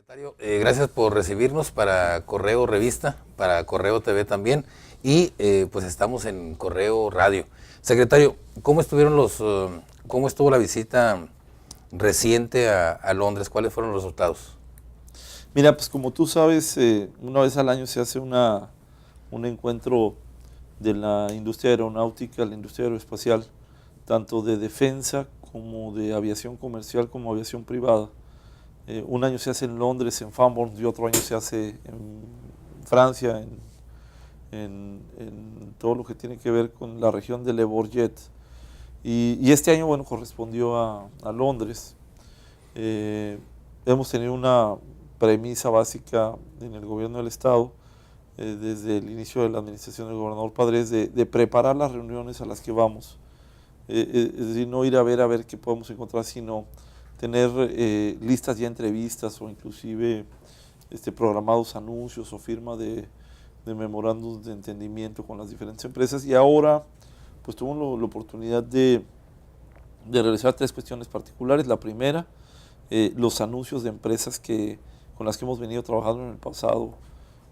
Secretario, gracias por recibirnos para Correo Revista, para Correo TV también, y pues estamos en Correo Radio. Secretario, ¿cómo estuvo la visita reciente a Londres? ¿Cuáles fueron los resultados? Mira, pues como tú sabes, una vez al año se hace un encuentro de la industria aeronáutica, la industria aeroespacial, tanto de defensa como de aviación comercial como aviación privada. Un año se hace en Londres, en Farnborough, y otro año se hace en Francia, en todo lo que tiene que ver con la región de Le Bourget. Y este año, bueno, correspondió a Londres. Hemos tenido una premisa básica en el gobierno del Estado, desde el inicio de la administración del gobernador Padres, de preparar las reuniones a las que vamos. Es decir, no ir a ver qué podemos encontrar, sino tener listas ya entrevistas o inclusive programados anuncios o firma de memorándums de entendimiento con las diferentes empresas. Y ahora pues tuvo la oportunidad de realizar tres cuestiones particulares. La primera, los anuncios de empresas con las que hemos venido trabajando en el pasado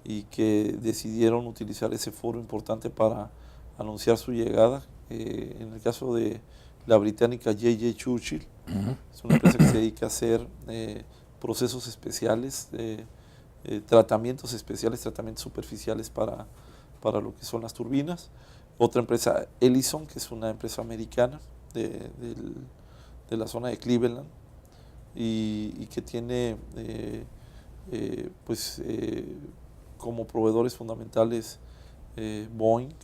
y que decidieron utilizar ese foro importante para anunciar su llegada. En el caso de la británica J.J. Churchill, es una empresa que se dedica a hacer procesos especiales, tratamientos especiales, tratamientos superficiales para lo que son las turbinas. Otra empresa, Ellison, que es una empresa americana de la zona de Cleveland y que tiene como proveedores fundamentales Boeing,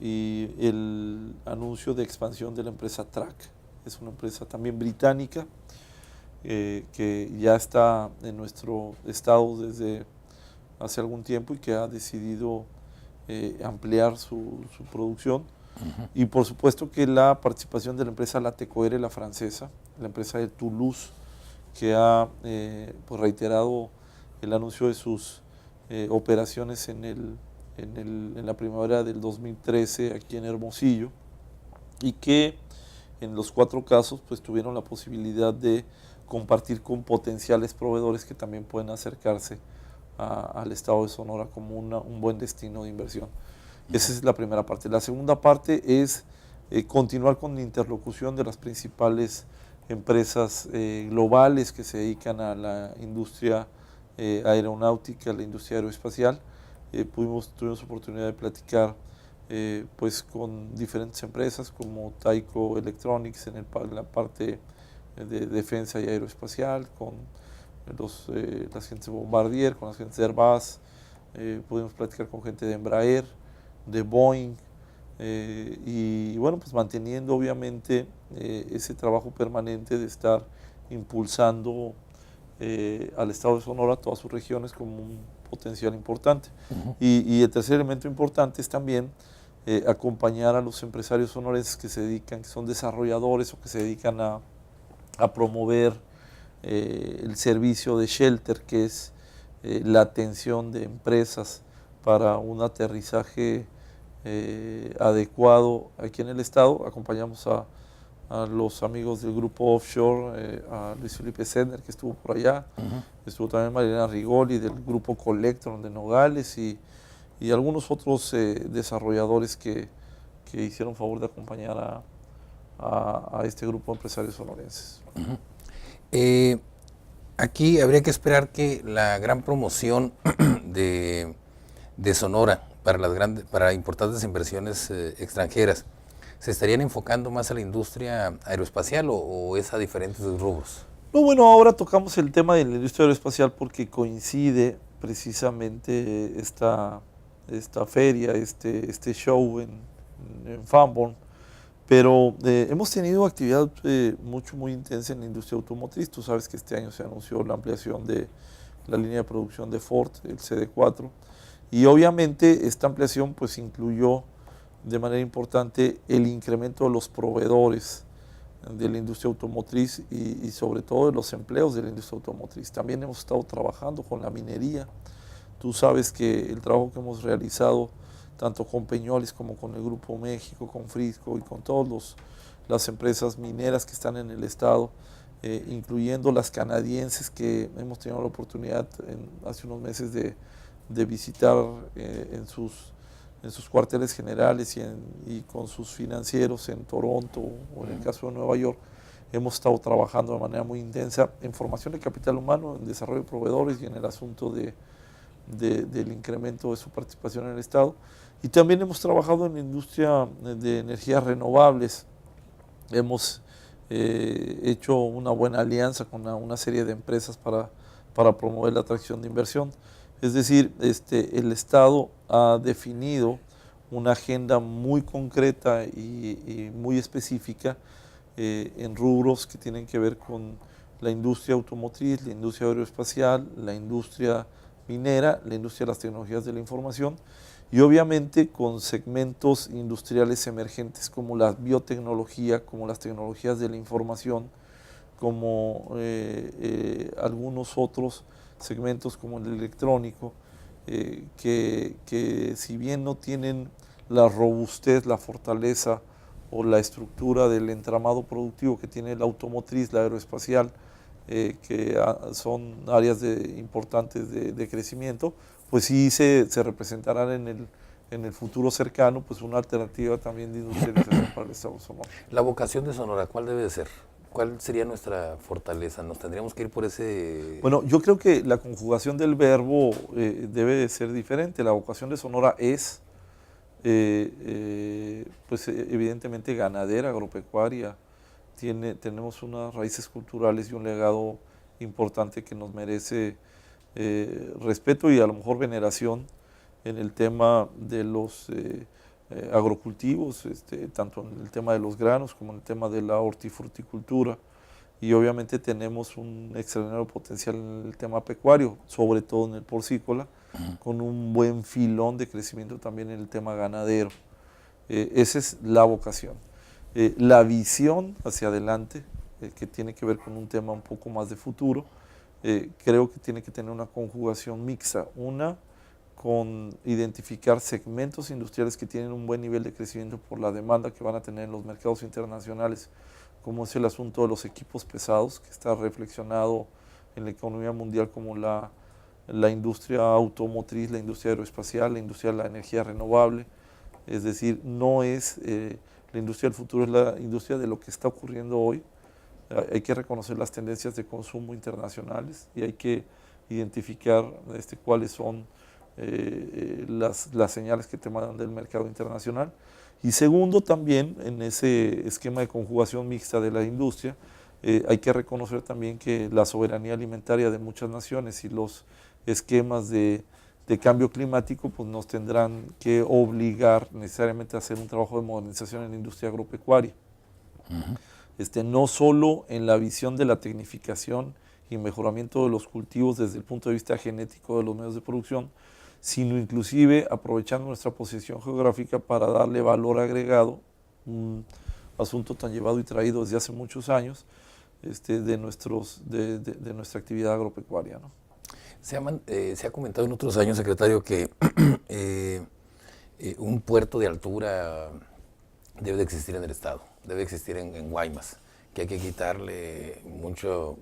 y el anuncio de expansión de la empresa Track. Es una empresa también británica que ya está en nuestro estado desde hace algún tiempo y que ha decidido ampliar su producción. Y por supuesto que la participación de la empresa Latecoere, la francesa, la empresa de Toulouse, que ha reiterado el anuncio de sus operaciones en la primavera del 2013 aquí en Hermosillo, y que en los 4 casos pues tuvieron la posibilidad de compartir con potenciales proveedores que también pueden acercarse al estado de Sonora como un buen destino de inversión. Esa es la primera parte. La segunda parte es continuar con la interlocución de las principales empresas globales que se dedican a la industria aeronáutica, la industria aeroespacial. Tuvimos oportunidad de platicar pues con diferentes empresas como Tyco Electronics en la parte de defensa y aeroespacial, con las gentes de Bombardier, con las gentes de Airbus. Pudimos platicar con gente de Embraer, de Boeing, y bueno, pues manteniendo obviamente ese trabajo permanente de estar impulsando al estado de Sonora, todas sus regiones, como un potencial importante. Y el tercer elemento importante es también acompañar a los empresarios sonorenses que son desarrolladores o que se dedican a promover el servicio de shelter, que es la atención de empresas para un aterrizaje adecuado aquí en el estado. Acompañamos a los amigos del grupo Offshore, a Luis Felipe Sender, que estuvo por allá, estuvo también Mariana Rigoli del grupo Collectron de Nogales, y algunos otros desarrolladores que hicieron favor de acompañar a este grupo de empresarios sonorenses. Aquí habría que esperar que la gran promoción de Sonora para importantes inversiones extranjeras se estarían enfocando más a la industria aeroespacial o es a diferentes rubros. No, bueno, ahora tocamos el tema de la industria aeroespacial porque coincide precisamente esta feria, este show en Farnborough. Pero hemos tenido actividad muy intensa en la industria automotriz. Tú sabes que este año se anunció la ampliación de la línea de producción de Ford, el CD4, y obviamente esta ampliación pues incluyó de manera importante el incremento de los proveedores de la industria automotriz y sobre todo de los empleos de la industria automotriz. También hemos estado trabajando con la minería. Tú sabes que el trabajo que hemos realizado tanto con Peñoles como con el Grupo México, con Frisco y con todas las empresas mineras que están en el estado, incluyendo las canadienses que hemos tenido la oportunidad hace unos meses de visitar en sus cuarteles generales y con sus financieros en Toronto o en el caso de Nueva York. Hemos estado trabajando de manera muy intensa en formación de capital humano, en desarrollo de proveedores y en el asunto del incremento de su participación en el Estado. Y también hemos trabajado en la industria de energías renovables. Hemos hecho una buena alianza con una serie de empresas para promover la atracción de inversión. Es decir, el Estado ha definido una agenda muy concreta y muy específica en rubros que tienen que ver con la industria automotriz, la industria aeroespacial, la industria minera, la industria de las tecnologías de la información y obviamente con segmentos industriales emergentes como la biotecnología, como las tecnologías de la información, como algunos otros segmentos como el electrónico, que si bien no tienen la robustez, la fortaleza o la estructura del entramado productivo que tiene la automotriz, la aeroespacial, que son áreas importantes de crecimiento, pues sí se representarán en el futuro cercano pues una alternativa también de industrialización para el Estado de Sonora. La vocación de Sonora, ¿cuál debe de ser? ¿Cuál sería nuestra fortaleza? ¿Nos tendríamos que ir por ese...? Bueno, yo creo que la conjugación del verbo debe de ser diferente. La vocación de Sonora es, pues evidentemente ganadera, agropecuaria. Tenemos unas raíces culturales y un legado importante que nos merece respeto y a lo mejor veneración en el tema de los agrocultivos, tanto en el tema de los granos como en el tema de la hortifruticultura. Y obviamente tenemos un extraordinario potencial en el tema pecuario, sobre todo en el porcícola, con un buen filón de crecimiento también en el tema ganadero. Esa es la vocación. La visión hacia adelante, que tiene que ver con un tema un poco más de futuro, creo que tiene que tener una conjugación mixta. Una, con identificar segmentos industriales que tienen un buen nivel de crecimiento por la demanda que van a tener en los mercados internacionales, como es el asunto de los equipos pesados, que está reflexionado en la economía mundial como la industria automotriz, la industria aeroespacial, la industria de la energía renovable. Es decir, no es la industria del futuro, es la industria de lo que está ocurriendo hoy. Hay que reconocer las tendencias de consumo internacionales y hay que identificar cuáles son las señales que te mandan del mercado internacional. Y segundo, también en ese esquema de conjugación mixta de la industria, hay que reconocer también que la soberanía alimentaria de muchas naciones y los esquemas de cambio climático pues nos tendrán que obligar necesariamente a hacer un trabajo de modernización en la industria agropecuaria. No solo en la visión de la tecnificación y mejoramiento de los cultivos desde el punto de vista genético de los medios de producción, sino inclusive aprovechando nuestra posición geográfica para darle valor agregado, un asunto tan llevado y traído desde hace muchos años de nuestra actividad agropecuaria, ¿no? Se ha comentado en otros años, secretario, que un puerto de altura debe de existir en el estado, debe existir en Guaymas, que hay que quitarle mucho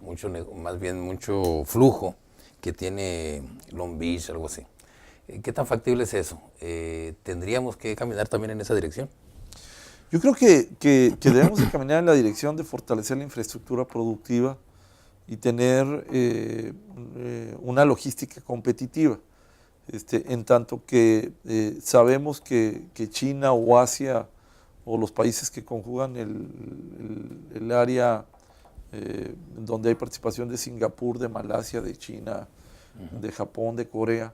flujo que tiene Long Beach, algo así. ¿Qué tan factible es eso? ¿Tendríamos que caminar también en esa dirección? Yo creo que debemos de caminar en la dirección de fortalecer la infraestructura productiva y tener una logística competitiva. En tanto que sabemos que China o Asia o los países que conjugan el área donde hay participación de Singapur, de Malasia, de China, de Japón, de Corea,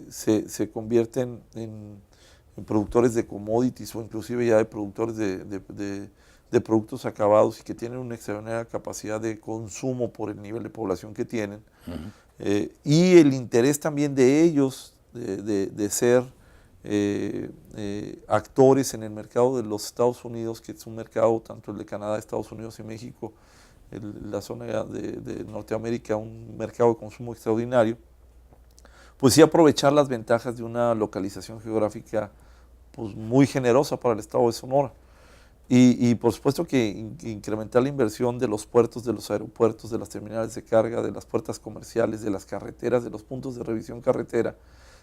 se convierten en productores de commodities o inclusive ya de productores de productos acabados y que tienen una extraordinaria capacidad de consumo por el nivel de población que tienen. Y el interés también de ellos de ser actores en el mercado de los Estados Unidos, que es un mercado tanto el de Canadá, Estados Unidos y México, la zona de Norteamérica, un mercado de consumo extraordinario, pues sí aprovechar las ventajas de una localización geográfica pues muy generosa para el estado de Sonora. Y por supuesto que incrementar la inversión de los puertos, de los aeropuertos, de las terminales de carga, de las puertas comerciales, de las carreteras, de los puntos de revisión carretera,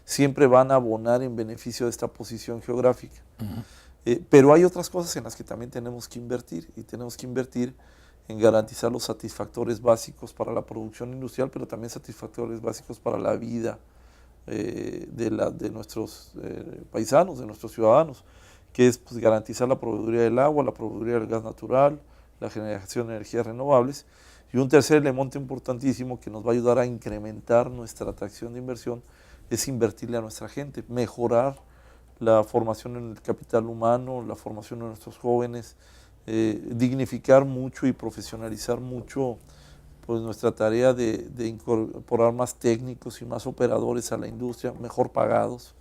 siempre van a abonar en beneficio de esta posición geográfica. Pero hay otras cosas en las que también tenemos que invertir, y tenemos que invertir en garantizar los satisfactores básicos para la producción industrial, pero también satisfactores básicos para la vida de nuestros paisanos, de nuestros ciudadanos, que es pues, garantizar la proveeduría del agua, la proveeduría del gas natural, la generación de energías renovables. Y un tercer elemento importantísimo que nos va a ayudar a incrementar nuestra atracción de inversión es invertirle a nuestra gente, mejorar la formación en el capital humano, la formación de nuestros jóvenes, dignificar mucho y profesionalizar mucho pues, nuestra tarea de incorporar más técnicos y más operadores a la industria, mejor pagados,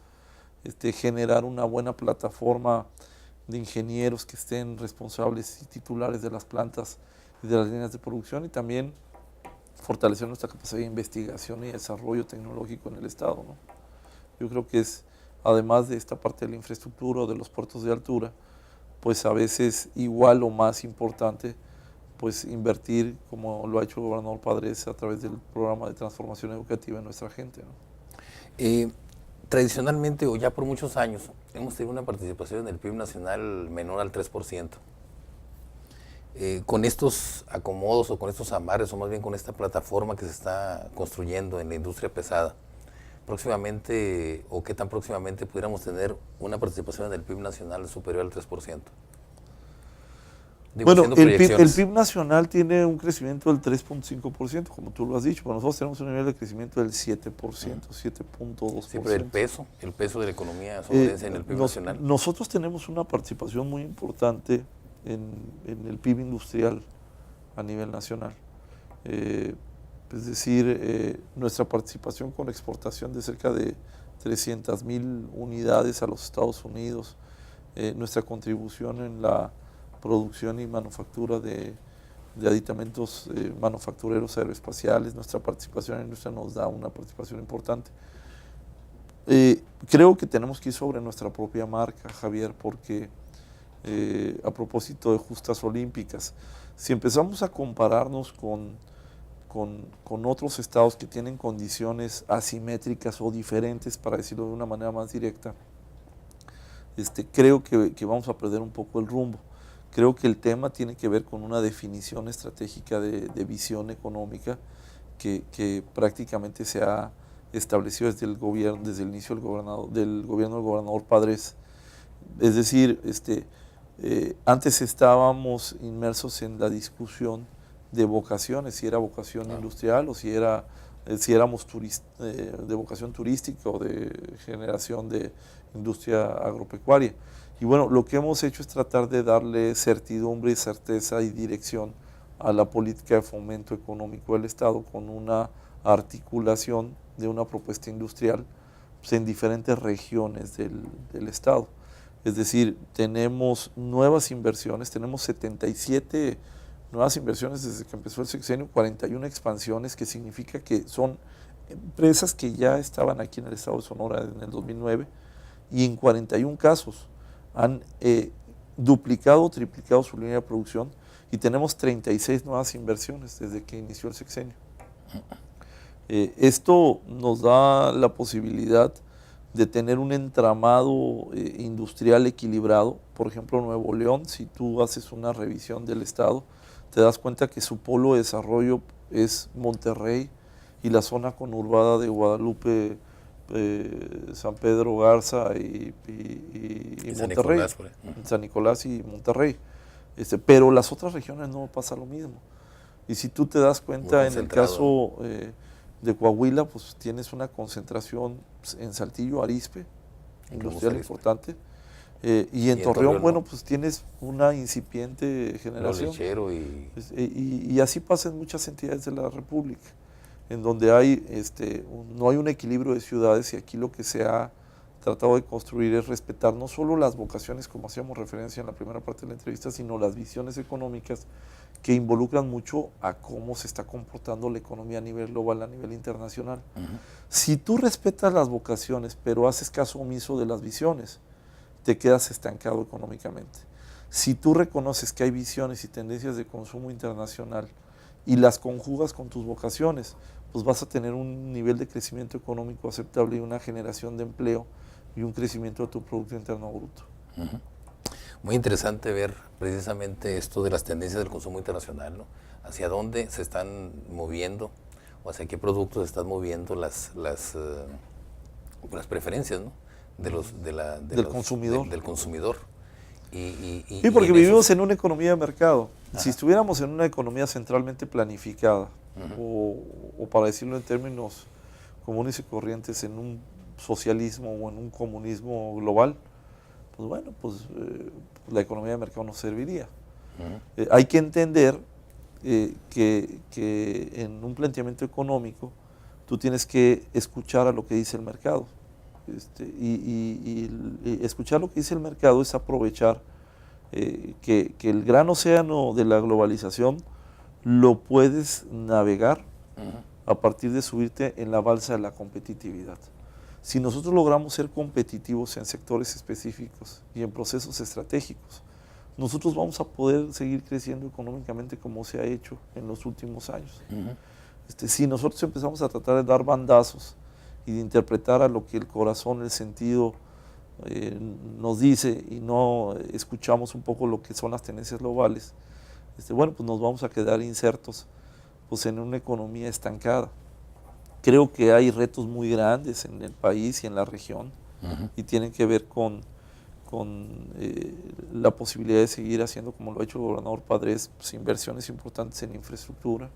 generar una buena plataforma de ingenieros que estén responsables y titulares de las plantas y de las líneas de producción, y también fortalecer nuestra capacidad de investigación y desarrollo tecnológico en el Estado, ¿no? Yo creo que es, además de esta parte de la infraestructura o de los puertos de altura, pues a veces igual o más importante, pues invertir, como lo ha hecho el gobernador Padres a través del programa de transformación educativa en nuestra gente, ¿no? Tradicionalmente, o ya por muchos años, hemos tenido una participación en el PIB nacional menor al 3%. Con estos acomodos o con estos amarres, o más bien con esta plataforma que se está construyendo en la industria pesada, próximamente, o qué tan próximamente pudiéramos tener una participación en el PIB nacional superior al 3%. Bueno, el PIB nacional tiene un crecimiento del 3.5%, como tú lo has dicho, pero nosotros tenemos un nivel de crecimiento del 7%, 7.2%. Sí, pero el peso de la economía sonorense en el PIB nacional. Nosotros tenemos una participación muy importante en el PIB industrial a nivel nacional. Es decir, nuestra participación con exportación de cerca de 300,000 unidades a los Estados Unidos, nuestra contribución en la producción y manufactura de aditamentos manufactureros aeroespaciales, nuestra participación en la industria nos da una participación importante. Creo que tenemos que ir sobre nuestra propia marca, Javier, porque a propósito de justas olímpicas, si empezamos a compararnos con otros estados que tienen condiciones asimétricas o diferentes, para decirlo de una manera más directa, creo que vamos a perder un poco el rumbo. Creo que el tema tiene que ver con una definición estratégica de visión económica que prácticamente se ha establecido desde el gobierno, desde el inicio del gobierno del gobernador Padres. Es decir, antes estábamos inmersos en la discusión de vocaciones, si era vocación industrial o si éramos de vocación turística o de generación de industria agropecuaria. Y bueno, lo que hemos hecho es tratar de darle certidumbre y certeza y dirección a la política de fomento económico del Estado con una articulación de una propuesta industrial pues, en diferentes regiones del Estado. Es decir, tenemos nuevas inversiones, tenemos 77 nuevas inversiones desde que empezó el sexenio, 41 expansiones, que significa que son empresas que ya estaban aquí en el Estado de Sonora en el 2009 y en 41 casos han duplicado o triplicado su línea de producción, y tenemos 36 nuevas inversiones desde que inició el sexenio. Esto nos da la posibilidad de tener un entramado industrial equilibrado. Por ejemplo, Nuevo León, si tú haces una revisión del estado, te das cuenta que su polo de desarrollo es Monterrey y la zona conurbada de Guadalupe, San Pedro Garza y Monterrey, San Nicolás y Monterrey. Pero las otras regiones no pasa lo mismo. Y si tú te das cuenta, en el caso de Coahuila, pues tienes una concentración en Saltillo, Arizpe, industrial importante. Y en Torreón, bueno, pues tienes una incipiente generación. Y así pasa en muchas entidades de la República, en donde no hay un equilibrio de ciudades, y aquí lo que se ha tratado de construir es respetar no solo las vocaciones, como hacíamos referencia en la primera parte de la entrevista, sino las visiones económicas que involucran mucho a cómo se está comportando la economía a nivel global, a nivel internacional. Si tú respetas las vocaciones, pero haces caso omiso de las visiones, te quedas estancado económicamente. Si tú reconoces que hay visiones y tendencias de consumo internacional y las conjugas con tus vocaciones, pues vas a tener un nivel de crecimiento económico aceptable y una generación de empleo y un crecimiento de tu Producto Interno Bruto. Uh-huh. Muy interesante ver precisamente esto de las tendencias del consumo internacional, ¿no? Hacia dónde se están moviendo o hacia qué productos se están moviendo las preferencias, ¿no? Del consumidor. Del consumidor. Sí, porque vivimos en una economía de mercado. Ajá. Si estuviéramos en una economía centralmente planificada, o para decirlo en términos comunes y corrientes, en un socialismo o en un comunismo global, pues bueno, la economía de mercado no serviría. Hay que entender que en un planteamiento económico tú tienes que escuchar a lo que dice el mercado. Y escuchar lo que dice el mercado es aprovechar que el gran océano de la globalización lo puedes navegar a partir de subirte en la balsa de la competitividad. Si nosotros logramos ser competitivos en sectores específicos y en procesos estratégicos, nosotros vamos a poder seguir creciendo económicamente como se ha hecho en los últimos años. Si nosotros empezamos a tratar de dar bandazos y de interpretar a lo que el corazón, el sentido nos dice y no escuchamos un poco lo que son las tendencias globales, bueno, pues nos vamos a quedar insertos en una economía estancada. Creo que hay retos muy grandes en el país y en la región y tienen que ver con la posibilidad de seguir haciendo, como lo ha hecho el gobernador Padres, inversiones importantes en infraestructura,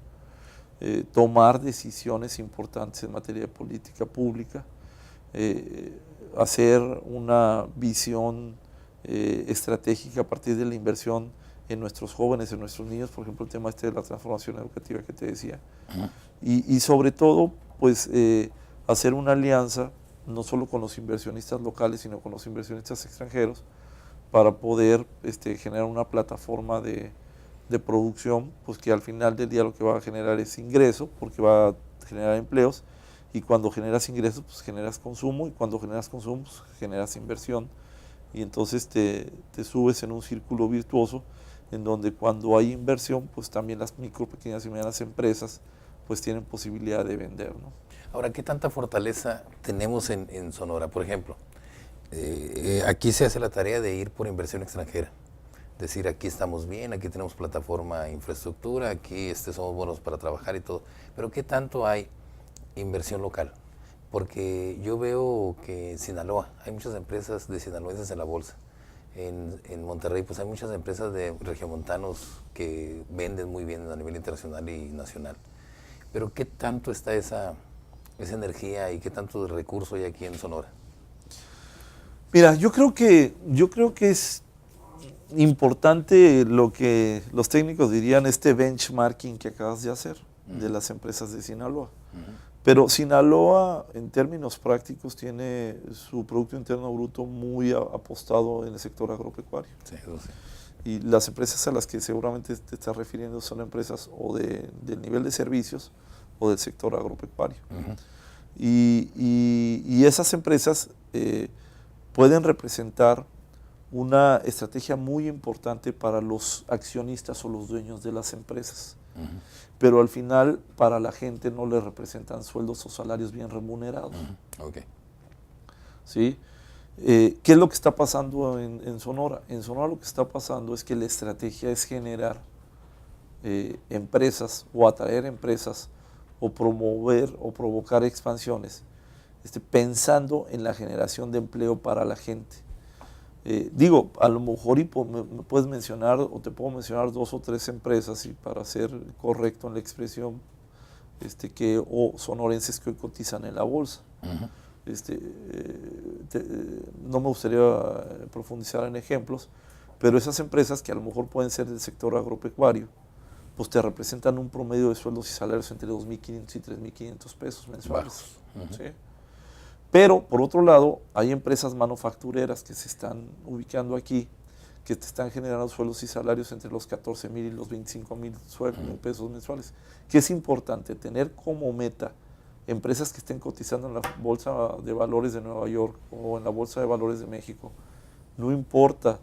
tomar decisiones importantes en materia de política pública, hacer una visión estratégica a partir de la inversión en nuestros jóvenes, en nuestros niños, por ejemplo el tema de la transformación educativa que te decía, y sobre todo pues hacer una alianza no solo con los inversionistas locales sino con los inversionistas extranjeros para poder generar una plataforma de producción, pues que al final del día lo que va a generar es ingreso, porque va a generar empleos, y cuando generas ingresos, pues generas consumo, y cuando generas consumo, pues generas inversión, y entonces te subes en un círculo virtuoso, en donde cuando hay inversión, pues también las micro, pequeñas y medianas empresas, pues tienen posibilidad de vender, ¿no? Ahora, ¿qué tanta fortaleza tenemos en Sonora? Por ejemplo, aquí se hace la tarea de ir por inversión extranjera. Decir, aquí estamos bien, aquí tenemos plataforma, infraestructura, aquí somos buenos para trabajar y todo. Pero ¿qué tanto hay inversión local? Porque yo veo que en Sinaloa hay muchas empresas de sinaloenses en la bolsa. En Monterrey pues hay muchas empresas de regiomontanos que venden muy bien a nivel internacional y nacional. Pero ¿qué tanto está esa energía y qué tanto recurso hay aquí en Sonora? Mira, yo creo que es importante lo que los técnicos dirían, benchmarking que acabas de hacer de las empresas de Sinaloa. Pero Sinaloa, en términos prácticos, tiene su Producto Interno Bruto muy apostado en el sector agropecuario. Sí, eso sí. Y las empresas a las que seguramente te estás refiriendo son empresas o del nivel de servicios o del sector agropecuario. Y esas empresas pueden representar una estrategia muy importante para los accionistas o los dueños de las empresas. Pero al final para la gente no le representan sueldos o salarios bien remunerados. Okay. ¿Sí? ¿Qué es lo que está pasando en Sonora? En Sonora lo que está pasando es que la estrategia es generar empresas o atraer empresas o promover o provocar expansiones pensando en la generación de empleo para la gente. Digo, a lo mejor me puedes mencionar o te puedo mencionar 2 o 3 empresas y para ser correcto en la expresión o sonorenses que hoy cotizan en la bolsa. No me gustaría profundizar en ejemplos, pero esas empresas que a lo mejor pueden ser del sector agropecuario, pues te representan un promedio de sueldos y salarios entre 2.500 y 3.500 pesos mensuales. ¿Sí? Pero, por otro lado, hay empresas manufactureras que se están ubicando aquí, que te están generando sueldos y salarios entre los 14,000 y los 25,000 pesos mensuales. Que es importante tener como meta empresas que estén cotizando en la Bolsa de Valores de Nueva York o en la Bolsa de Valores de México. No importa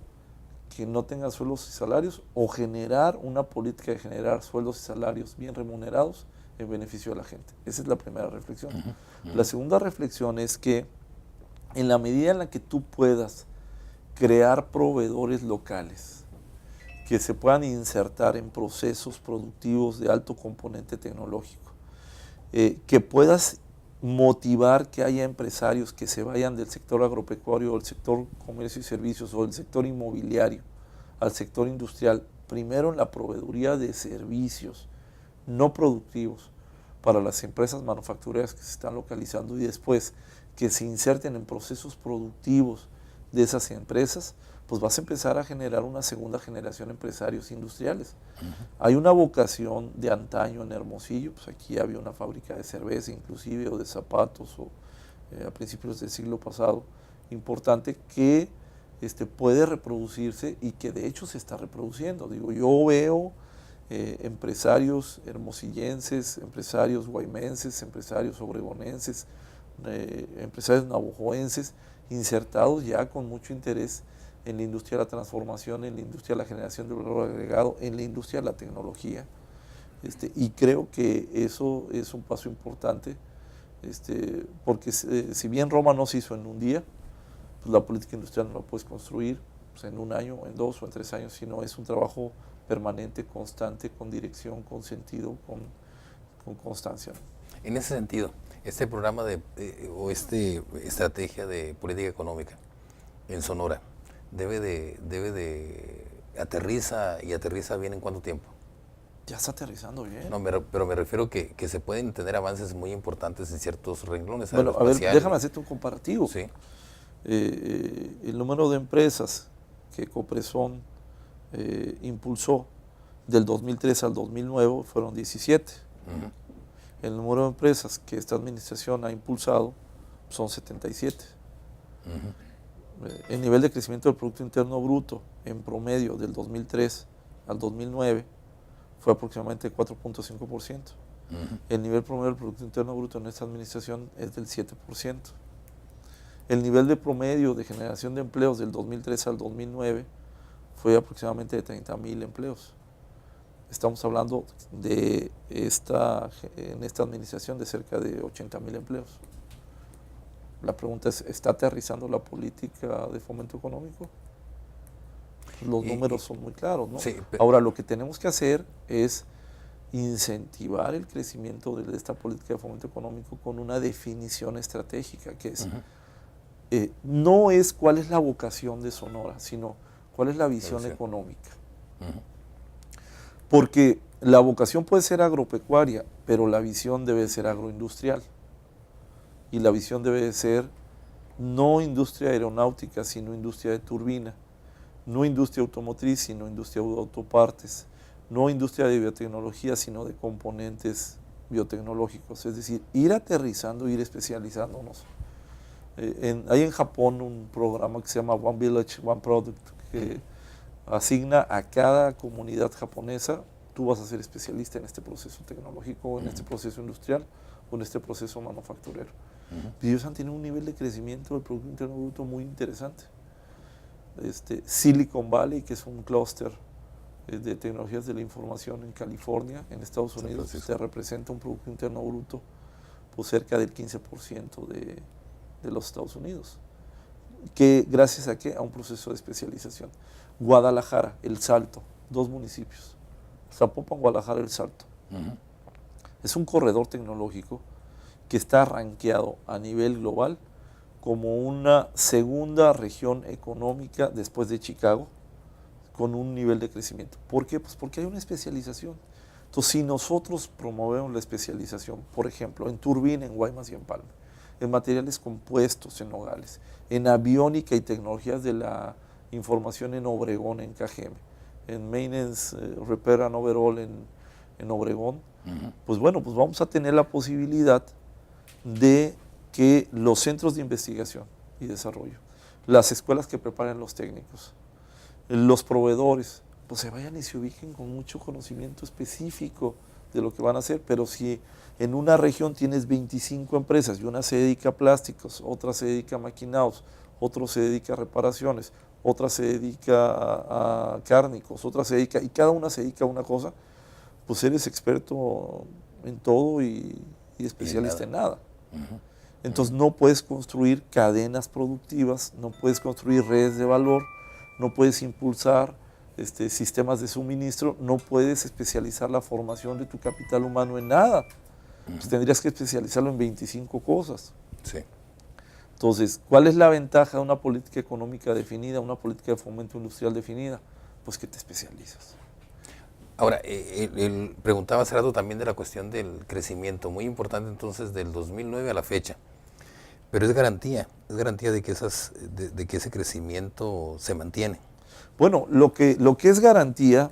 que no tengan sueldos y salarios o generar una política de generar sueldos y salarios bien remunerados en beneficio de la gente. Esa es la primera reflexión. La segunda reflexión es que en la medida en la que tú puedas crear proveedores locales que se puedan insertar en procesos productivos de alto componente tecnológico, que puedas motivar que haya empresarios que se vayan del sector agropecuario o del sector comercio y servicios o del sector inmobiliario al sector industrial, primero en la proveeduría de servicios no productivos para las empresas manufactureras que se están localizando y después que se inserten en procesos productivos de esas empresas, pues vas a empezar a generar una segunda generación de empresarios industriales. Hay una vocación de antaño en Hermosillo, pues aquí había una fábrica de cerveza inclusive o de zapatos o a principios del siglo pasado, importante que puede reproducirse y que de hecho se está reproduciendo. Digo, yo veo empresarios hermosillenses, empresarios guaymenses, empresarios obregonenses, empresarios navajoenses insertados ya con mucho interés en la industria de la transformación, en la industria de la generación de valor agregado, en la industria de la tecnología. Y creo que eso es un paso importante, porque si bien Roma no se hizo en un día, pues la política industrial no la puedes construir pues en un año, en 2 o en 3 años, sino es un trabajo permanente, constante, con dirección, con sentido, con constancia. En ese sentido, este programa o estrategia de política económica en Sonora, debe de aterriza bien en cuánto tiempo. Ya está aterrizando bien. No, pero me refiero que se pueden tener avances muy importantes en ciertos renglones. Bueno, a ver, déjame hacerte un comparativo. Sí. El número de empresas que Copresón impulsó del 2003 al 2009 fueron 17. El número de empresas que esta administración ha impulsado son 77. El nivel de crecimiento del Producto Interno Bruto en promedio del 2003 al 2009 fue aproximadamente 4.5%. El nivel promedio del Producto Interno Bruto en esta administración es del 7%. El nivel de promedio de generación de empleos del 2003 al 2009 fue aproximadamente de 30,000 empleos. Estamos hablando de en esta administración de cerca de 80,000 empleos. La pregunta es, ¿está aterrizando la política de fomento económico? Los números son muy claros, ¿no? Sí, ahora, lo que tenemos que hacer es incentivar el crecimiento de esta política de fomento económico con una definición estratégica, que es, no es cuál es la vocación de Sonora, sino cuál es la visión económica. Porque la vocación puede ser agropecuaria, pero la visión debe ser agroindustrial. Y la visión debe ser no industria aeronáutica, sino industria de turbina, no industria automotriz, sino industria de autopartes, no industria de biotecnología, sino de componentes biotecnológicos. Es decir, ir aterrizando, ir especializándonos. Hay en Japón un programa que se llama One Village, One Product, que asigna a cada comunidad japonesa, tú vas a ser especialista en este proceso tecnológico, en este proceso industrial o en este proceso manufacturero. Y ellos han tenido un nivel de crecimiento del Producto Interno Bruto muy interesante. Silicon Valley, que es un clúster de tecnologías de la información en California, en Estados Unidos, se representa un Producto Interno Bruto pues cerca del 15% de los Estados Unidos. Que gracias a qué? A un proceso de especialización. Guadalajara, El Salto, 2 municipios. Zapopan, Guadalajara, El Salto. Es un corredor tecnológico que está rankeado a nivel global como una segunda región económica después de Chicago, con un nivel de crecimiento. ¿Por qué? Pues porque hay una especialización. Entonces, si nosotros promovemos la especialización, por ejemplo, en turbina en Guaymas y en Palma, en materiales compuestos en Nogales, en aviónica y tecnologías de la información en Obregón, en KGM, en Maintenance, Repair and Overall en Obregón, pues bueno, pues vamos a tener la posibilidad de que los centros de investigación y desarrollo, las escuelas que preparen los técnicos, los proveedores, pues se vayan y se ubiquen con mucho conocimiento específico de lo que van a hacer. Pero si en una región tienes 25 empresas y una se dedica a plásticos, otra se dedica a maquinados, otro se dedica a reparaciones, otra se dedica a cárnicos, otra se dedica, y cada una se dedica a una cosa, pues eres experto en todo y especialista en nada. Entonces no puedes construir cadenas productivas, no puedes construir redes de valor, no puedes impulsar sistemas de suministro, no puedes especializar la formación de tu capital humano en nada. Pues tendrías que especializarlo en 25 cosas. Sí. Entonces, ¿cuál es la ventaja de una política económica definida, una política de fomento industrial definida? Pues que te especializas. Ahora, él preguntaba hace rato también de la cuestión del crecimiento, muy importante entonces del 2009 a la fecha, pero es garantía de que, de que ese crecimiento se mantiene. Bueno, lo que es garantía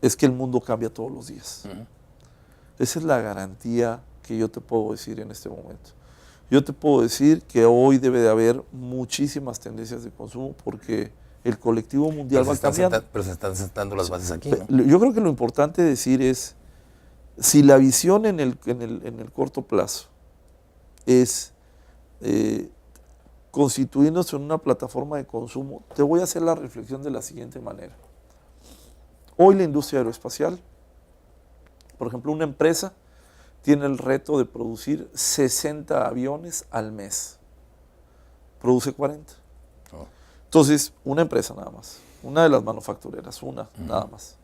es que el mundo cambia todos los días. Esa es la garantía que yo te puedo decir en este momento. Yo te puedo decir que hoy debe de haber muchísimas tendencias de consumo porque el colectivo mundial va cambiando. Pero se están sentando las bases aquí, ¿no? Yo creo que lo importante decir es, si la visión en el corto plazo es constituirnos en una plataforma de consumo, te voy a hacer la reflexión de la siguiente manera. Hoy la industria aeroespacial, por ejemplo, una empresa tiene el reto de producir 60 aviones al mes. Produce 40. Oh. Entonces, una empresa nada más, una de las manufactureras, nada más,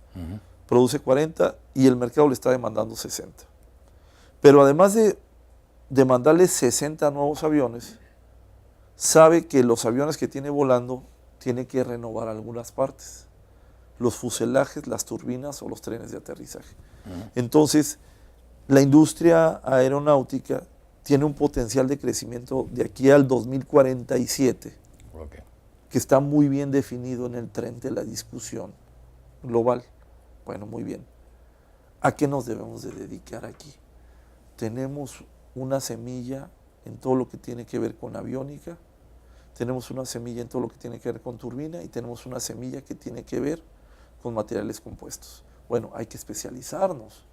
produce 40 y el mercado le está demandando 60. Pero además de demandarle 60 nuevos aviones, sabe que los aviones que tiene volando tiene que renovar algunas partes, los fuselajes, las turbinas o los trenes de aterrizaje. Entonces, la industria aeronáutica tiene un potencial de crecimiento de aquí al 2047, que está muy bien definido en el tren de la discusión global. Bueno, muy bien. ¿A qué nos debemos de dedicar aquí? Tenemos una semilla en todo lo que tiene que ver con aviónica, tenemos una semilla en todo lo que tiene que ver con turbina y tenemos una semilla que tiene que ver con materiales compuestos. Bueno, hay que especializarnos.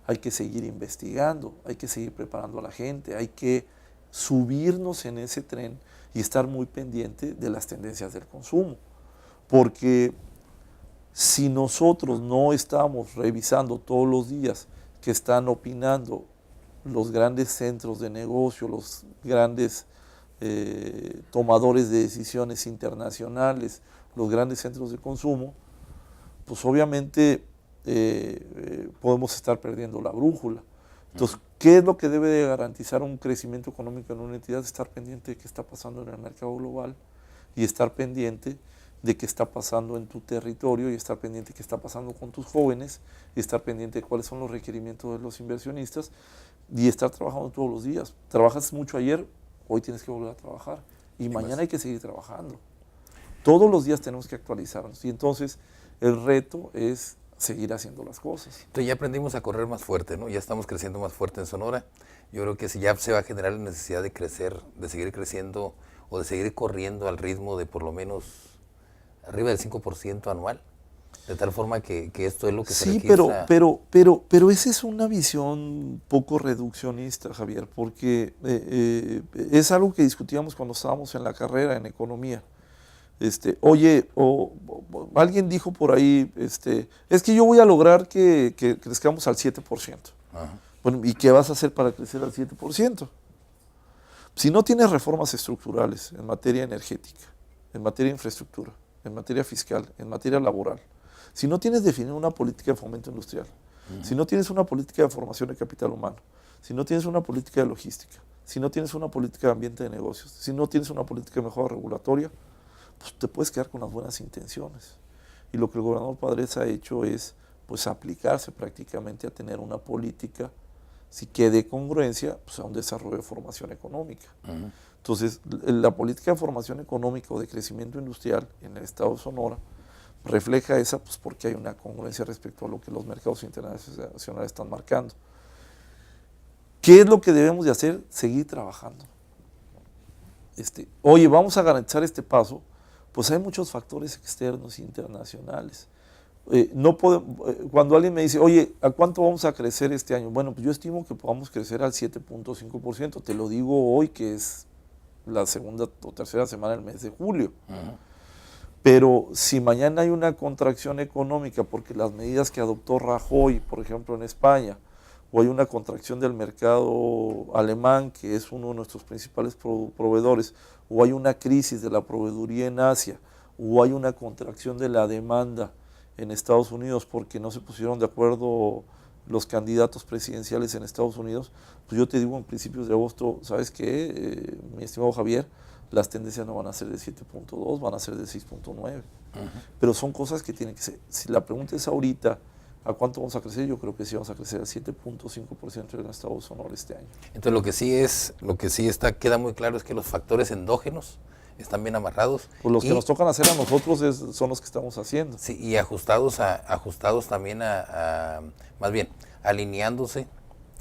Hay que seguir investigando, hay que seguir preparando a la gente, hay que subirnos en ese tren y estar muy pendiente de las tendencias del consumo. Porque si nosotros no estamos revisando todos los días que están opinando los grandes centros de negocio, los grandes tomadores de decisiones internacionales, los grandes centros de consumo, pues obviamente podemos estar perdiendo la brújula. Entonces, ¿qué es lo que debe de garantizar un crecimiento económico en una entidad? Estar pendiente de qué está pasando en el mercado global y estar pendiente de qué está pasando en tu territorio y estar pendiente de qué está pasando con tus jóvenes y estar pendiente de cuáles son los requerimientos de los inversionistas y estar trabajando todos los días. Trabajas mucho ayer, hoy tienes que volver a trabajar y mañana hay que seguir trabajando. Todos los días tenemos que actualizarnos y entonces el reto es seguir haciendo las cosas. Entonces ya aprendimos a correr más fuerte, ¿no? Ya estamos creciendo más fuerte en Sonora. Yo creo que si ya se va a generar la necesidad de crecer, de seguir creciendo o de seguir corriendo al ritmo de por lo menos arriba del 5% anual, de tal forma que esto es lo que se requiere. Pero esa es una visión poco reduccionista, Javier, porque es algo que discutíamos cuando estábamos en la carrera en economía. Oye, alguien dijo por ahí, es que yo voy a lograr que crezcamos al 7%. Ajá. Bueno, ¿y qué vas a hacer para crecer al 7%? Si no tienes reformas estructurales en materia energética, en materia de infraestructura, en materia fiscal, en materia laboral, si no tienes definida una política de fomento industrial, si no tienes una política de formación de capital humano, si no tienes una política de logística, si no tienes una política de ambiente de negocios, si no tienes una política de mejora regulatoria, pues te puedes quedar con las buenas intenciones. Y lo que el gobernador Padres ha hecho es pues aplicarse prácticamente a tener una política que dé congruencia pues, a un desarrollo de formación económica. Entonces, la política de formación económica o de crecimiento industrial en el estado de Sonora refleja esa pues porque hay una congruencia respecto a lo que los mercados internacionales están marcando. ¿Qué es lo que debemos de hacer? Seguir trabajando. Oye, vamos a garantizar este paso. Pues hay muchos factores externos internacionales. Cuando alguien me dice, oye, ¿a cuánto vamos a crecer este año? Bueno, pues yo estimo que podamos crecer al 7.5%. Te lo digo hoy, que es la segunda o tercera semana del mes de julio. Pero si mañana hay una contracción económica porque las medidas que adoptó Rajoy, por ejemplo, en España, o hay una contracción del mercado alemán, que es uno de nuestros principales proveedores, o hay una crisis de la proveeduría en Asia, o hay una contracción de la demanda en Estados Unidos porque no se pusieron de acuerdo los candidatos presidenciales en Estados Unidos, pues yo te digo en principios de agosto, ¿sabes qué, mi estimado Javier? Las tendencias no van a ser de 7.2, van a ser de 6.9. Pero son cosas que tienen que ser. Si la pregunta es ahorita, ¿a cuánto vamos a crecer? Yo creo que sí vamos a crecer al 7.5% en el estado de Sonora este año. Entonces lo que sí queda muy claro es que los factores endógenos están bien amarrados. Pues los que nos tocan hacer a nosotros son los que estamos haciendo. Sí, y ajustados también más bien, alineándose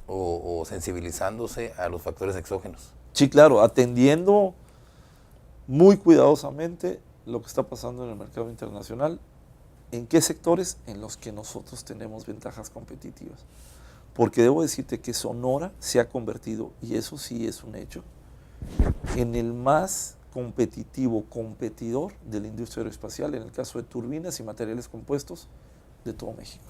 o sensibilizándose a los factores exógenos. Sí, claro, atendiendo muy cuidadosamente lo que está pasando en el mercado internacional. ¿En qué sectores? En los que nosotros tenemos ventajas competitivas. Porque debo decirte que Sonora se ha convertido, y eso sí es un hecho, en el más competidor de la industria aeroespacial, en el caso de turbinas y materiales compuestos de todo México.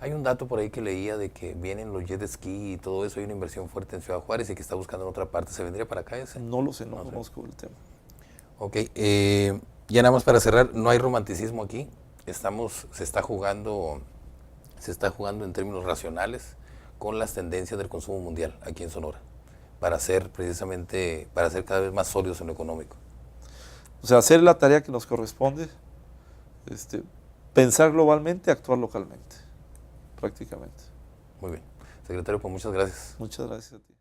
Hay un dato por ahí que leía de que vienen los jet ski y todo eso, hay una inversión fuerte en Ciudad Juárez y que está buscando en otra parte. ¿Se vendría para acá ese? No lo sé, no conozco el tema. Ok, ya nada más para cerrar, no hay romanticismo aquí. Se está jugando en términos racionales con las tendencias del consumo mundial aquí en Sonora, para ser cada vez más sólidos en lo económico. O sea, hacer la tarea que nos corresponde, pensar globalmente, actuar localmente, prácticamente. Muy bien. Secretario, pues muchas gracias. Muchas gracias a ti.